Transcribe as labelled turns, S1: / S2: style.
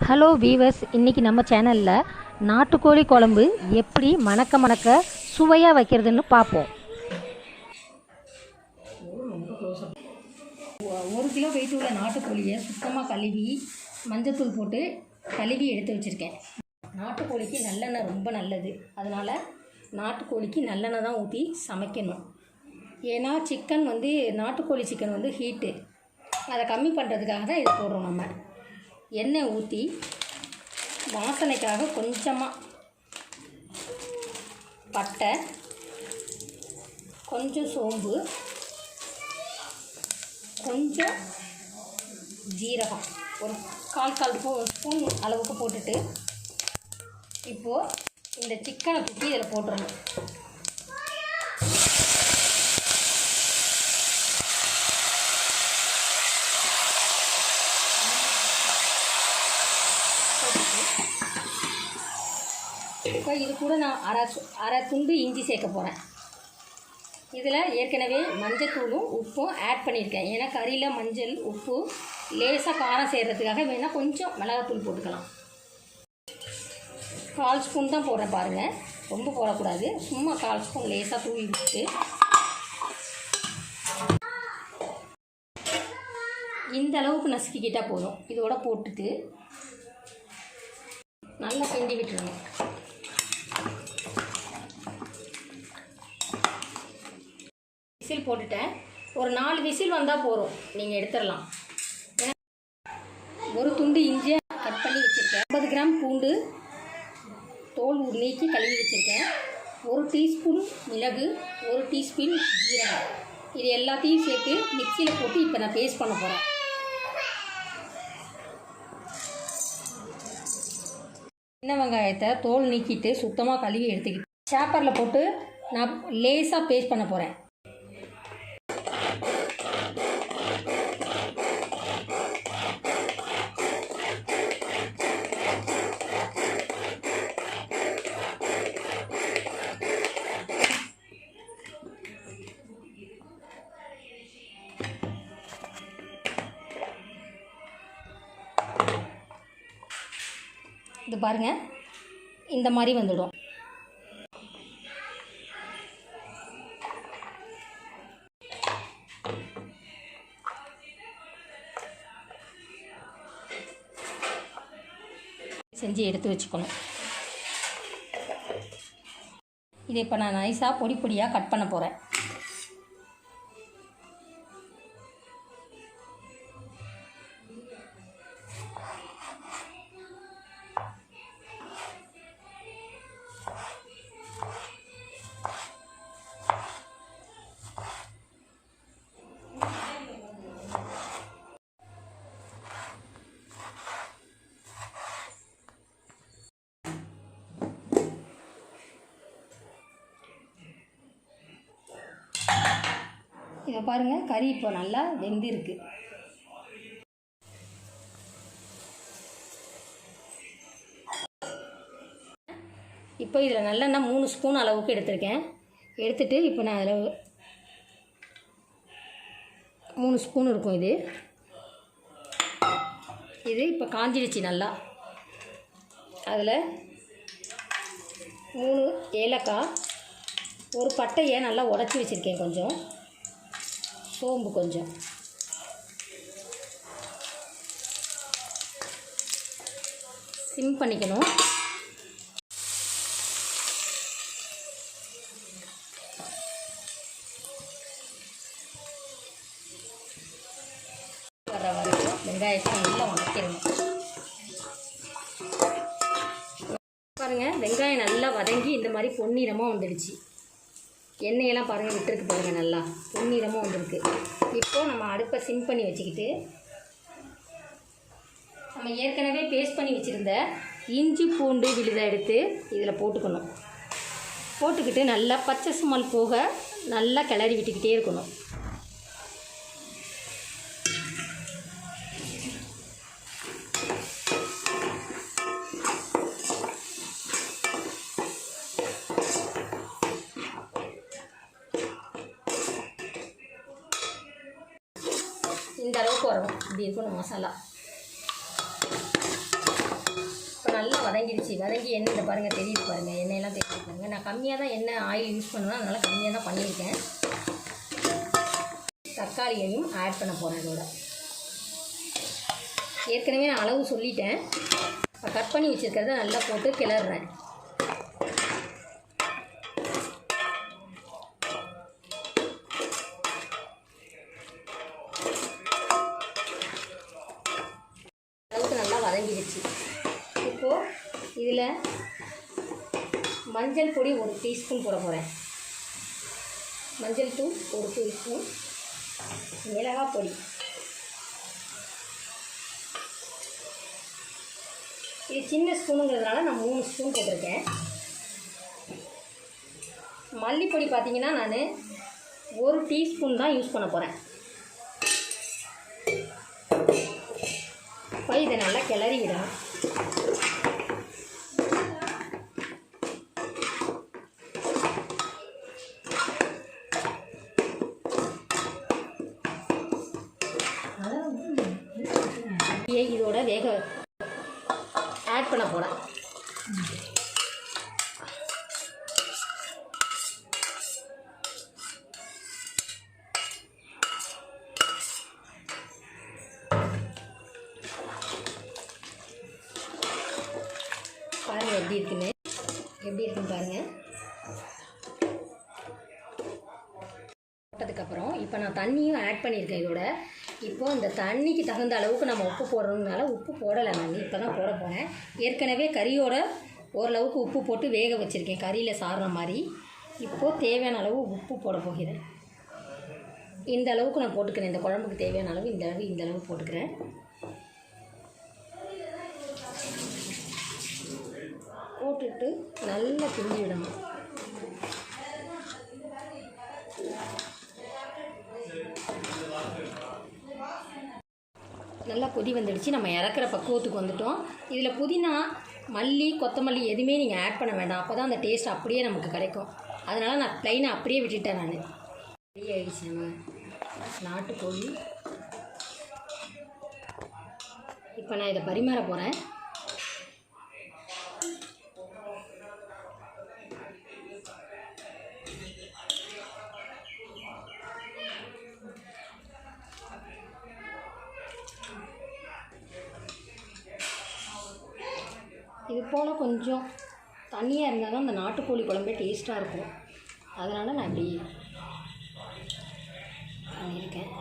S1: Hello viewers, இன்றைக்கி நம்ம சேனலில் நாட்டுக்கோழி குழம்பு எப்படி மணக்க சுவையாக வைக்கிறதுன்னு பார்ப்போம். 1 கிலோ வெயிட் உள்ள நாட்டுக்கோழியை சுத்தமாக கழுவி மஞ்சத்தூள் போட்டு கழுவி எடுத்து வச்சுருக்கேன். நாட்டுக்கோழிக்கு நல்லெண்ணெய் ரொம்ப நல்லது. அதனால் நாட்டுக்கோழிக்கு நல்லெண்ணெய் தான் ஊற்றி சமைக்கணும். ஏன்னா சிக்கன் நாட்டுக்கோழி சிக்கன் ஹீட்டு, அதை கம்மி பண்ணுறதுக்காக தான் இது போடுறோம். நம்ம எண்ணெய் ஊற்றி வாசனைக்காக கொஞ்சமாக பட்டை, கொஞ்சம் சோம்பு, கொஞ்சம் ஜீரகம், ஒரு கால் ஸ்பூன் அளவுக்கு போட்டுட்டு இப்போது இந்த சிக்கனை தூக்கி இதில் போட்டுடணும். இப்போ இது கூட நான் அரை துண்டு இஞ்சி சேர்க்க போகிறேன். இதில் ஏற்கனவே மஞ்சத்தூளும் உப்பும் ஆட் பண்ணியிருக்கேன். ஏன்னா கறியில் மஞ்சள் உப்பு லேசாக காரம் சேர்கிறதுக்காக வேணால் கொஞ்சம் மிளகாத்தூள் போட்டுக்கலாம். 1/4 ஸ்பூன் தான் போடுறேன் பாருங்கள், ரொம்ப போடக்கூடாது. சும்மா 1/4 ஸ்பூன் லேசாக தூவி விட்டு இந்த அளவுக்கு நசுக்கிக்கிட்டால் போதும். இதோட போட்டுட்டு நல்லா கிண்டி விட்டுருணும். விசில் போட்டுட்டேன். ஒரு 4 விசில் வந்தால் போதும், நீங்கள் எடுத்துடலாம். ஏன்னா ஒரு துண்டு இஞ்சியை கட் பண்ணி வச்சுருக்கேன். 50 கிராம் பூண்டு தோல் நீக்கி கழுவி வச்சுருக்கேன். 1 டீஸ்பூன் மிளகு, 1 டீஸ்பூன் ஜீரகம், இது எல்லாத்தையும் சேர்த்து மிக்சியில் போட்டு இப்போ நான் பேஸ்ட் பண்ண போகிறேன். சின்ன வெங்காயத்தை தோல் நீக்கிட்டு சுத்தமாக கழுவி எடுத்துக்கிட்டு சாப்பரில் போட்டு நான் லேசாக பேஸ்ட் பண்ண போகிறேன். இது பாருங்கள், இந்த மாதிரி வந்துடும். செஞ்சு எடுத்து வச்சுக்கணும். இதை இப்போ நான் நைஸாக பொடி பொடியாக கட் பண்ண போகிறேன். இதை பாருங்கள், கறி இப்போ நல்லா வெந்திருக்கு. இப்போ இதில் நல்லெண்ணெய் 3 ஸ்பூன் அளவுக்கு எடுத்திருக்கேன். எடுத்துகிட்டு இப்போ நான் அதில் 3 ஸ்பூன் இருக்கும். இது இப்போ காஞ்சிடுச்சு நல்லா. அதில் 3 ஏலக்காய், ஒரு பட்டையை நல்லா உடச்சி வச்சுருக்கேன், கொஞ்சம் சோம்பு, கொஞ்சம் சிம் பண்ணிக்கணும். வர வரைக்கும் வெங்காயத்தை நல்லா வதக்கிடணும். பாருங்கள், வெங்காயம் நல்லா வதங்கி இந்த மாதிரி பொன்னிறமாக வந்துடுச்சு. எண்ணெயெல்லாம் பாருங்கள் விட்டுருக்கு பாருங்கள், நல்லா பொன்னிறமாக வந்திருக்கு. இப்போது நம்ம அடுப்பை சிம் பண்ணி வச்சுக்கிட்டு நம்ம ஏற்கனவே பேஸ்ட் பண்ணி வச்சுருந்த இஞ்சி பூண்டு விழுதை எடுத்து இதில் போட்டுக்கணும். போட்டுக்கிட்டு நல்லா பச்சை ஸ்மெல் போக நல்லா கிளறி விட்டுக்கிட்டே இருக்கணும். இந்த அளவுக்கு வரும். இப்படி இருக்கணும் மசாலா. வதங்கிடுச்சு. வதங்கி எண்ணெயில் பாருங்கள், தெரியுது பாருங்கள், எண்ணெயெல்லாம் தெரியுது பாருங்கள். நான் கம்மியாக தான் எண்ணெய் ஆயில் யூஸ் பண்ணுவேன், அதனால் கம்மியாக தான் பண்ணியிருக்கேன். தக்காளியையும் ஆட் பண்ண போகிறேன் இதோட. ஏற்கனவே நான் அளவு சொல்லிட்டேன். கட் பண்ணி வச்சுருக்கிறத நல்லா போட்டு கிளறுறேன். அளவுக்கு நல்லா வதங்கிடுச்சு. இப்போது இதில் மஞ்சள் பொடி 1 டீஸ்பூன் போட போகிறேன். மஞ்சள் தூள் 1 டீஸ்பூன், மிளகாய் பொடி, இது சின்ன ஸ்பூனுங்கிறதுனால நான் 3 ஸ்பூன் போட்டிருக்கேன். மல்லிப்பொடி பார்த்திங்கன்னா நான் 1 டீஸ்பூன் தான் யூஸ் பண்ண போகிறேன். இப்போ இதை நல்லா கிளறி விடணும். இதோட வேக ஆட் பண்ண போகிறேன். பாருங்கள் எப்படி இருக்குன்னு பாருங்கள். போட்டதுக்கப்புறம் இப்போ நான் தண்ணியும் ஆட் பண்ணியிருக்கேன் இதோட. இப்போது இந்த தண்ணிக்கு தகுந்த அளவுக்கு நம்ம உப்பு போடுறதுனால உப்பு போடலை, நான் இப்போ தான் போட போகிறேன். ஏற்கனவே கறியோட ஓரளவுக்கு உப்பு போட்டு வேக வச்சுருக்கேன், கறியில் சாறுற மாதிரி. இப்போது தேவையான அளவு உப்பு போட போகிறேன். இந்த அளவுக்கு நான் போட்டுக்கிறேன். இந்த குழம்புக்கு தேவையான அளவு இந்த அளவு போட்டுக்கிறேன். போட்டுட்டு நல்லா கிண்டி விடணும். நல்லா கொதி வந்துடுச்சு. நம்ம இறக்குற பக்குவத்துக்கு வந்துட்டோம். இதில் புதினா, மல்லி, கொத்தமல்லி எதுவுமே நீங்கள் ஆட் பண்ண வேண்டாம். அப்போ தான் அந்த டேஸ்ட் அப்படியே நமக்கு கிடைக்கும். அதனால் நான் ப்ளைனாக அப்படியே விட்டுட்டேன். நான் ரெடி ஆகிடுச்சு நம்ம நாட்டுக்கோழி. இப்போ நான் இதை பரிமாற போகிறேன். இது போல் கொஞ்சம் தண்ணியாக இருந்தால் தான் அந்த நாட்டுக்கோழி குழம்பே டேஸ்ட்டாக இருக்கும். அதனால் நான் இப்படி பண்ணியிருக்கேன்.